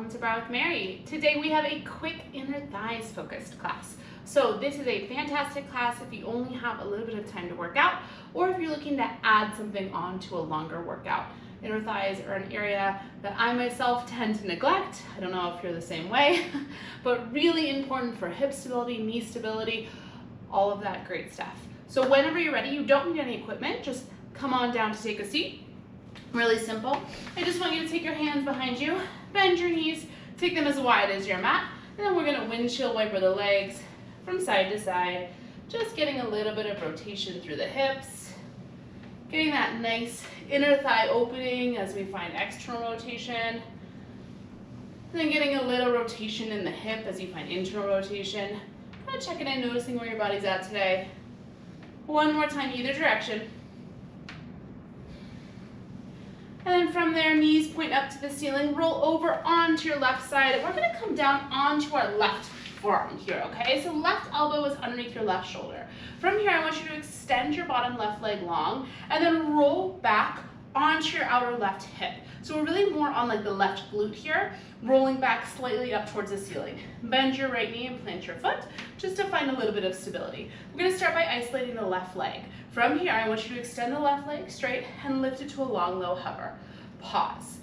welcome to Barre with Mary. Today we have a quick inner thighs focused class. So this is a fantastic class if you only have a little bit of time to work out or if you're looking to add something on to a longer workout. Inner thighs are an area that I myself tend to neglect. I don't know if you're the same way, but really important for hip stability, knee stability, all of that great stuff. So whenever you're ready, you don't need any equipment, just come on down to take a seat. Really simple. I just want you to take your hands behind you, bend your knees, take them as wide as your mat, and then we're going to windshield wiper the legs from side to side, just getting a little bit of rotation through the hips, getting that nice inner thigh opening as we find external rotation, and then getting a little rotation in the hip as you find internal rotation. Kind of checking in, noticing where your body's at today. One more time, either direction. And then from there, knees point up to the ceiling, roll over onto your left side. We're gonna come down onto our left forearm here, okay? So left elbow is underneath your left shoulder. From here, I want you to extend your bottom left leg long and then roll back onto your outer left hip. So we're really more on like the left glute here, rolling back slightly up towards the ceiling. Bend your right knee and plant your foot just to find a little bit of stability. We're gonna start by isolating the left leg. From here, I want you to extend the left leg straight and lift it to a long, low hover. Pause.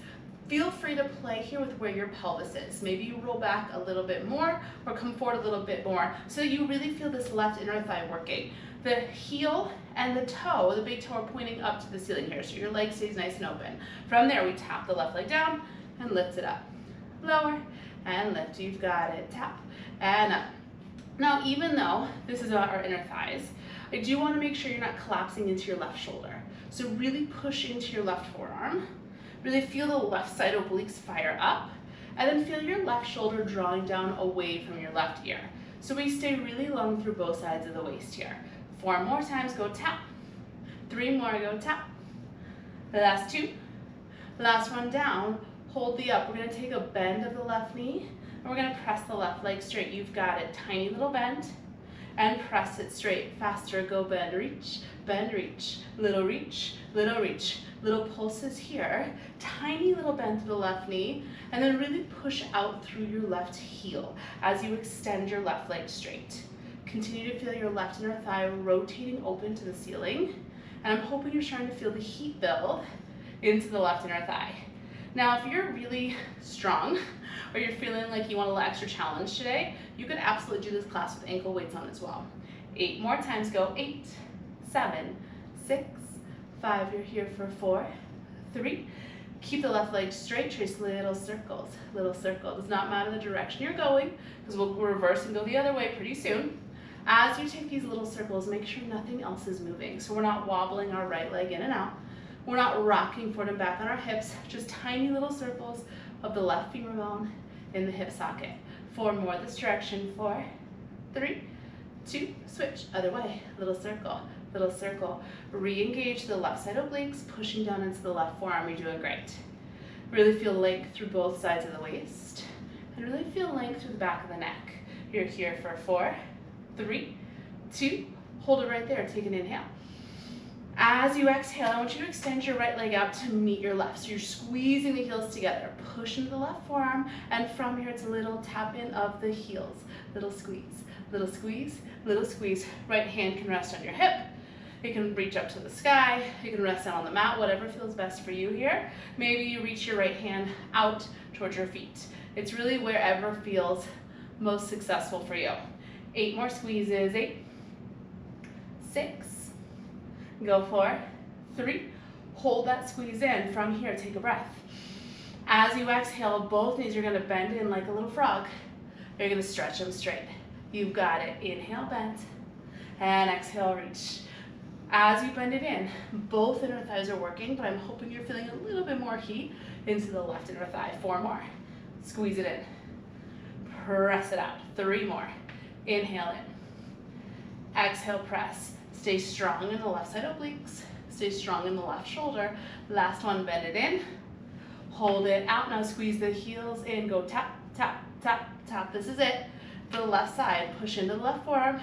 Feel free to play here with where your pelvis is. Maybe you roll back a little bit more or come forward a little bit more so that you really feel this left inner thigh working. The heel and the toe, the big toe, are pointing up to the ceiling here, so your leg stays nice and open. From there, we tap the left leg down and lift it up. Lower and lift. You've got it. Tap and up. Now, even though this is about our inner thighs, I do want to make sure you're not collapsing into your left shoulder. So really push into your left forearm. Really feel the left side obliques fire up, and then feel your left shoulder drawing down away from your left ear. So we stay really long through both sides of the waist here. 4 more times, go tap. 3 more, go tap. The last 2. Last one down, hold the up. We're gonna take a bend of the left knee, and we're gonna press the left leg straight. You've got it, tiny little bend, and press it straight. Faster, go bend, reach, little reach, little reach. Little pulses here, tiny little bend to the left knee, and then really push out through your left heel as you extend your left leg straight. Continue to feel your left inner thigh rotating open to the ceiling, and I'm hoping you're starting to feel the heat build into the left inner thigh. Now, if you're really strong, or you're feeling like you want a little extra challenge today, you could absolutely do this class with ankle weights on as well. 8 more times, go 8, 7, 6, 5, you're here for 4, 3, keep the left leg straight, trace little circles, little circle. Does not matter the direction you're going, because we'll reverse and go the other way pretty soon. As you take these little circles, make sure nothing else is moving. So we're not wobbling our right leg in and out. We're not rocking forward and back on our hips, just tiny little circles of the left femur bone in the hip socket. 4 more this direction, 4, 3, 2, switch, other way, little circle. Little circle. Re-engage the left side obliques, pushing down into the left forearm. You're doing great. Really feel length through both sides of the waist, and really feel length through the back of the neck. You're here for 4, 3, 2, hold it right there. Take an inhale. As you exhale, I want you to extend your right leg out to meet your left. So you're squeezing the heels together. Push into the left forearm, and from here it's a little tap in of the heels. Little squeeze, little squeeze, little squeeze. Right hand can rest on your hip. You can reach up to the sky, you can rest down on the mat, whatever feels best for you here. Maybe you reach your right hand out towards your feet. It's really wherever feels most successful for you. 8 more squeezes, 8, 6, go 4, 3, hold that squeeze in. From here, take a breath. As you exhale, both knees are gonna bend in like a little frog. You're gonna stretch them straight. You've got it. Inhale, bend, and exhale, reach. As you bend it in, both inner thighs are working, but I'm hoping you're feeling a little bit more heat into the left inner thigh. 4 more. Squeeze it in. Press it out. 3 more. Inhale in. Exhale, press. Stay strong in the left side obliques. Stay strong in the left shoulder. Last one, bend it in. Hold it out. Now squeeze the heels in. Go tap, tap, tap, tap. This is it. The left side. Push into the left forearm.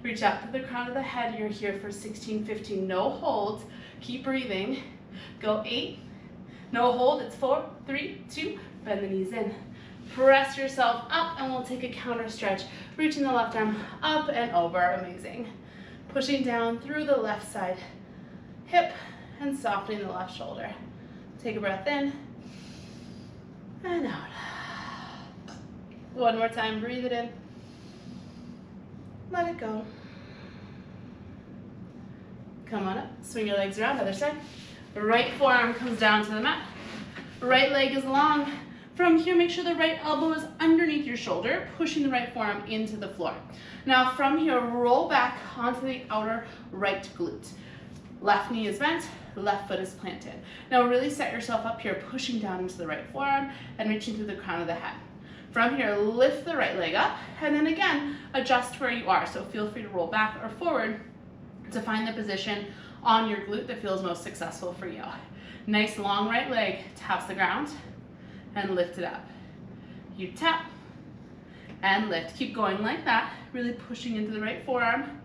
Reach up to the crown of the head. You're here for 16, 15. No hold. Keep breathing. Go 8. No hold. It's 4, 3, 2. Bend the knees in. Press yourself up and we'll take a counter stretch. Reaching the left arm up and over, amazing. Pushing down through the left side hip and softening the left shoulder. Take a breath in and out. One more time, breathe it in. Let it go. Come on up, swing your legs around, other side. Right forearm comes down to the mat. Right leg is long. From here, make sure the right elbow is underneath your shoulder, pushing the right forearm into the floor. Now from here, roll back onto the outer right glute. Left knee is bent, left foot is planted. Now really set yourself up here, pushing down into the right forearm and reaching through the crown of the head. From here, lift the right leg up, and then again, adjust where you are. So feel free to roll back or forward to find the position on your glute that feels most successful for you. Nice long right leg taps the ground and lift it up. You tap and lift. Keep going like that, really pushing into the right forearm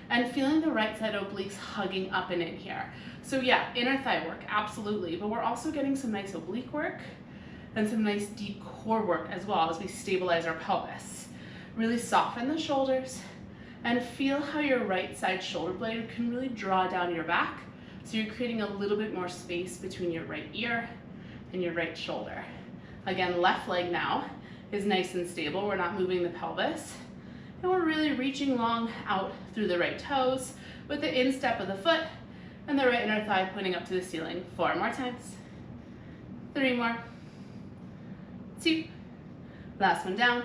and feeling the right side obliques hugging up and in here. So yeah, inner thigh work, absolutely, but we're also getting some nice oblique work and some nice deep core work as well as we stabilize our pelvis. Really soften the shoulders and feel how your right side shoulder blade can really draw down your back. So you're creating a little bit more space between your right ear and your right shoulder. Again, left leg now is nice and stable. We're not moving the pelvis. And we're really reaching long out through the right toes with the instep of the foot and the right inner thigh pointing up to the ceiling. 4 more times. 3 more. 2. Last one down.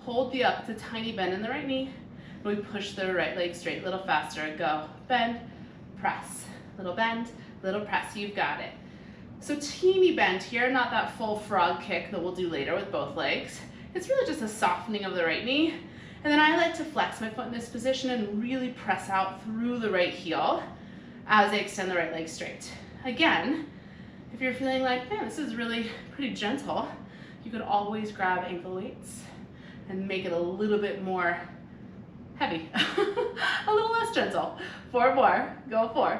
Hold the up. It's a tiny bend in the right knee. And we push the right leg straight. A little faster. Go. Bend. Press. Little bend. Little press. You've got it. So teeny bend here, not that full frog kick that we'll do later with both legs. It's really just a softening of the right knee. And then I like to flex my foot in this position and really press out through the right heel as I extend the right leg straight. Again, if you're feeling like, man, this is really pretty gentle, you could always grab ankle weights and make it a little bit more heavy, a little less gentle. 4 more, go 4.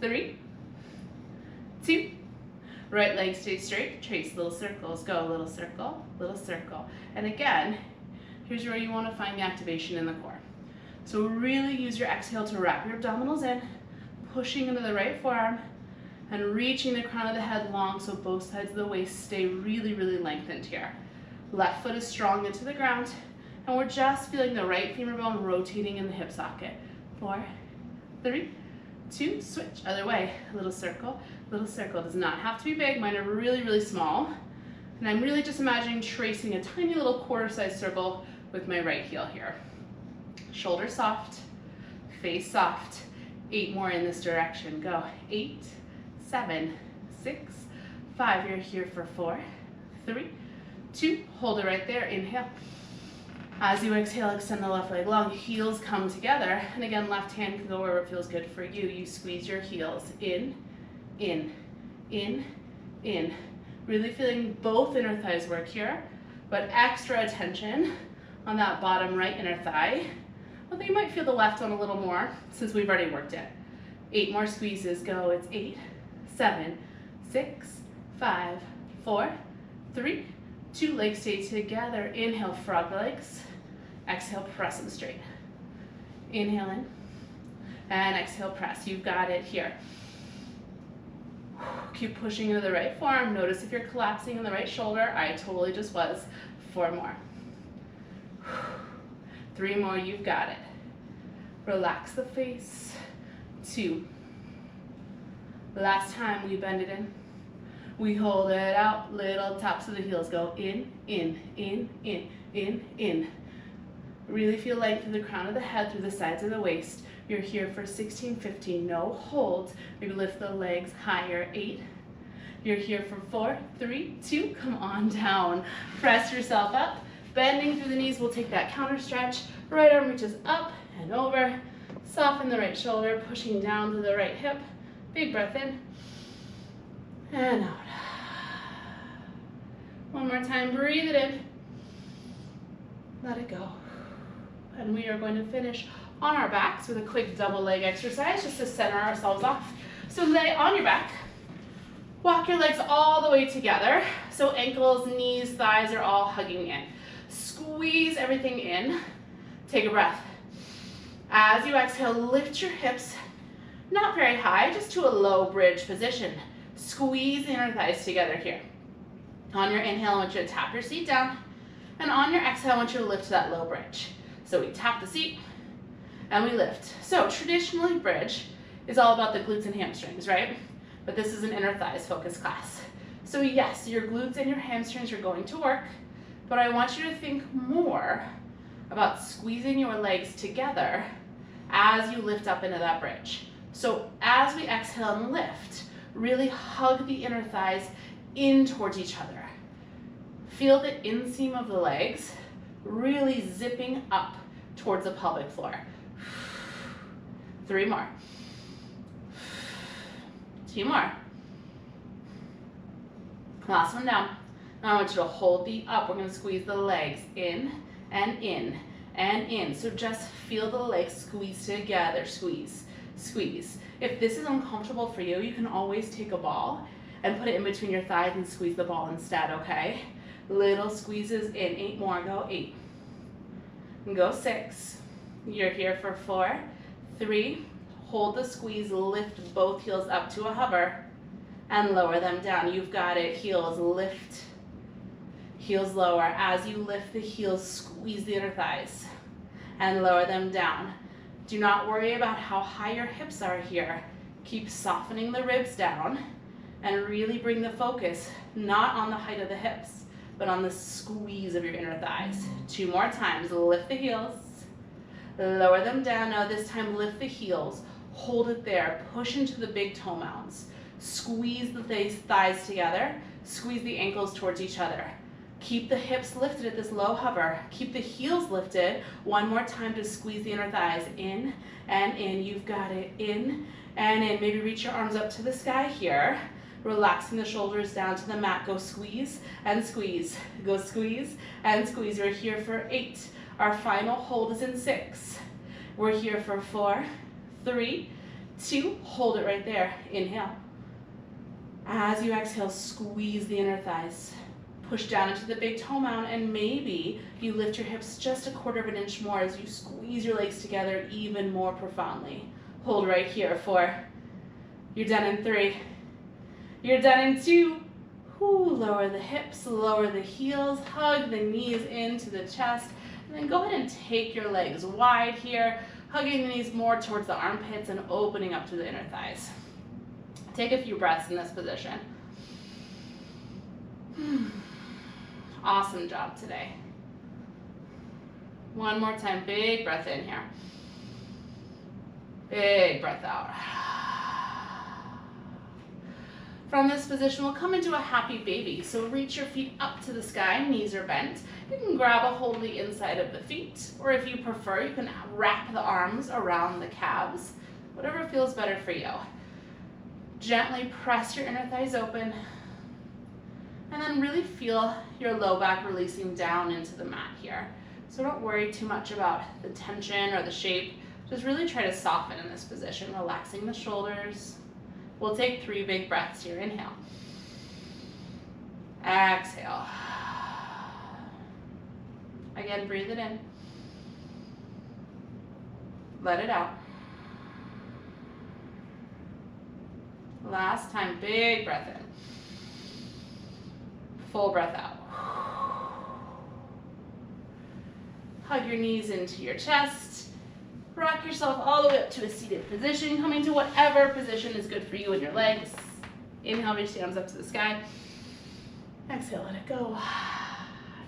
3, 2, right leg stays straight, trace little circles, go little circle, and again, here's where you want to find the activation in the core. So really use your exhale to wrap your abdominals in, pushing into the right forearm, and reaching the crown of the head long so both sides of the waist stay really, really lengthened here. Left foot is strong into the ground, and we're just feeling the right femur bone rotating in the hip socket. 4, 3, 2, switch, other way, little circle, does not have to be big, mine are really, really small, and I'm really just imagining tracing a tiny little quarter-sized circle with my right heel here. Shoulder soft, face soft, 8 more in this direction, go, 8, 7, 6, 5, you're here for 4, 3, 2, hold it right there, inhale. As you exhale, extend the left leg long, heels come together, and again, left hand can go wherever it feels good for you. You squeeze your heels in, in, in, in. Really feeling both inner thighs work here, but extra attention on that bottom right inner thigh. Although you might feel the left one a little more since we've already worked it. 8 more squeezes, go, it's 8, 7, 6, 5, 4, 3, 2, legs stay together. Inhale, frog legs. Exhale, press them straight. Inhale in, and exhale, press. You've got it here. Keep pushing into the right forearm. Notice if you're collapsing in the right shoulder. I totally just was. 4 more. 3 more, you've got it. Relax the face. 2. Last time, we bend it in. We hold it out, little taps of the heels go in, in, in, in, in, in. Really feel length through the crown of the head, through the sides of the waist. You're here for 16, 15, no holds. Maybe lift the legs higher, 8. You're here for 4, 3, 2, come on down. Press yourself up, bending through the knees. We'll take that counter stretch. Right arm reaches up and over. Soften the right shoulder, pushing down to the right hip. Big breath in and out. One more time, breathe it in. Let it go. And we are going to finish on our backs with a quick double leg exercise just to center ourselves off. So lay on your back, Walk your legs all the way together. So ankles, knees, thighs are all hugging in. Squeeze everything in. Take a breath. As you exhale, lift your hips, not very high, just to a low bridge position. Squeeze the inner thighs together here. On your inhale, I want you to tap your seat down. And on your exhale, I want you to lift to that low bridge. So we tap the seat and we lift. So traditionally, bridge is all about the glutes and hamstrings, right? But this is an inner thighs focused class. So yes, your glutes and your hamstrings are going to work, but I want you to think more about squeezing your legs together as you lift up into that bridge. So as we exhale and lift, really hug the inner thighs in towards each other. Feel the inseam of the legs really zipping up towards the pelvic floor. 3 more. 2 more. Last one down. Now I want you to hold the up. We're going to squeeze the legs in and in and in. So just feel the legs squeeze together. Squeeze, squeeze. If this is uncomfortable for you, you can always take a ball and put it in between your thighs and squeeze the ball instead, okay? Little squeezes in. 8 more. Go 8. Go 6. You're here for 4, 3. Hold the squeeze. Lift both heels up to a hover and lower them down. You've got it. Heels lift. Heels lower. As you lift the heels, squeeze the inner thighs and lower them down. Do not worry about how high your hips are here. Keep softening the ribs down and really bring the focus not on the height of the hips, but on the squeeze of your inner thighs. 2 more times. Lift the heels, lower them down. Now this time lift the heels, hold it there, push into the big toe mounds. Squeeze the thighs together, squeeze the ankles towards each other. Keep the hips lifted at this low hover. Keep the heels lifted. 1 more time to squeeze the inner thighs in and in. You've got it. In and in. Maybe reach your arms up to the sky here. Relaxing the shoulders down to the mat. Go squeeze and squeeze. Go squeeze and squeeze. We're here for 8. Our final hold is in 6. We're here for 4, 3, 2. Hold it right there. Inhale. As you exhale, squeeze the inner thighs. Push down into the big toe mound, and maybe you lift your hips just a 1/4 of an inch more as you squeeze your legs together even more profoundly. Hold right here. 4. You're done in 3. You're done in 2. Lower the hips, lower the heels, hug the knees into the chest, and then go ahead and take your legs wide here, hugging the knees more towards the armpits and opening up to the inner thighs. Take a few breaths in this position. Awesome job today. 1 more time. Big breath in here. Big breath out. From this position, we'll come into a happy baby. So reach your feet up to the sky, knees are bent. You can grab a hold of the inside of the feet, or if you prefer, you can wrap the arms around the calves, whatever feels better for you. Gently press your inner thighs open, and then really feel your low back releasing down into the mat here. So don't worry too much about the tension or the shape. Just really try to soften in this position, relaxing the shoulders. We'll take 3 big breaths here. Inhale. Exhale. Again, breathe it in. Let it out. Last time, big breath in. Full breath out. Hug your knees into your chest. Rock yourself all the way up to a seated position, coming to whatever position is good for you and your legs. Inhale, reach the arms up to the sky. Exhale, let it go.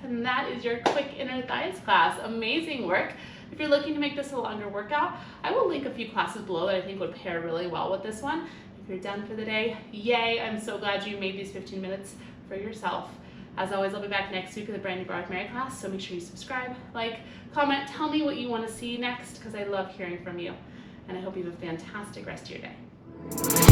And that is your quick inner thighs class. Amazing work. If you're looking to make this a longer workout, I will link a few classes below that I think would pair really well with this one. If you're done for the day, yay, I'm so glad you made these 15 minutes for yourself. As always, I'll be back next week with a brand new Barre with Mary class, so make sure you subscribe, like, comment, tell me what you want to see next, because I love hearing from you. And I hope you have a fantastic rest of your day.